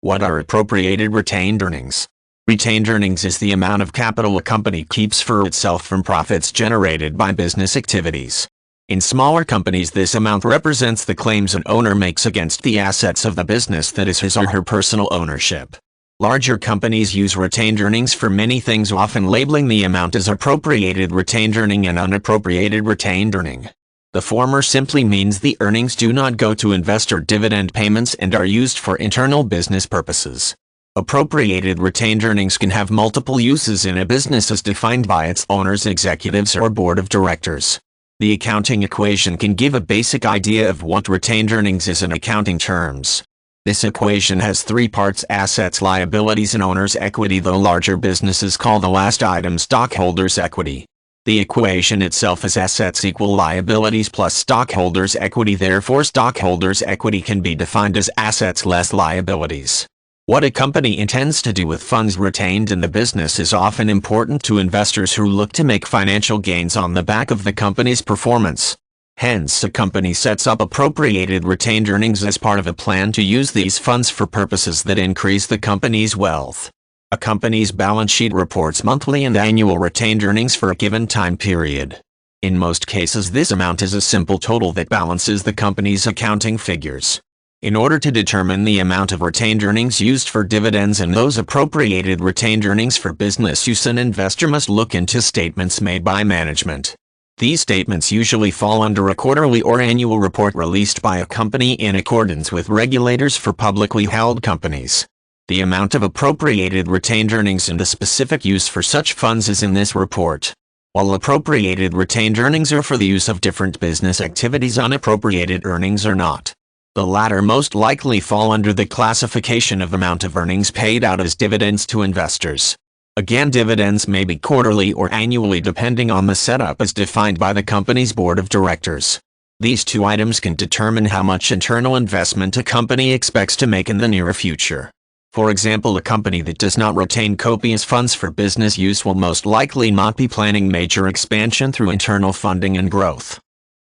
What are appropriated retained earnings? Retained earnings is the amount of capital a company keeps for itself from profits generated by business activities. In smaller companies, this amount represents the claims an owner makes against the assets of the business that is his or her personal ownership. Larger companies use retained earnings for many things, often labeling the amount as appropriated retained earning and unappropriated retained earning. The former simply means the earnings do not go to investor dividend payments and are used for internal business purposes. Appropriated retained earnings can have multiple uses in a business as defined by its owners, executives, or board of directors. The accounting equation can give a basic idea of what retained earnings is in accounting terms. This equation has three parts: assets, liabilities, and owner's equity, though larger businesses call the last item stockholders' equity. The equation itself is assets equal liabilities plus stockholders' equity. Therefore, stockholders' equity can be defined as assets less liabilities. What a company intends to do with funds retained in the business is often important to investors who look to make financial gains on the back of the company's performance. Hence, a company sets up appropriated retained earnings as part of a plan to use these funds for purposes that increase the company's wealth. A company's balance sheet reports monthly and annual retained earnings for a given time period. In most cases, this amount is a simple total that balances the company's accounting figures. In order to determine the amount of retained earnings used for dividends and those appropriated retained earnings for business use, an investor must look into statements made by management. These statements usually fall under a quarterly or annual report released by a company in accordance with regulators for publicly held companies. The amount of appropriated retained earnings and the specific use for such funds is in this report. While appropriated retained earnings are for the use of different business activities, unappropriated earnings are not. The latter most likely fall under the classification of amount of earnings paid out as dividends to investors. Again, dividends may be quarterly or annually depending on the setup as defined by the company's board of directors. These two items can determine how much internal investment a company expects to make in the near future. For example, a company that does not retain copious funds for business use will most likely not be planning major expansion through internal funding and growth.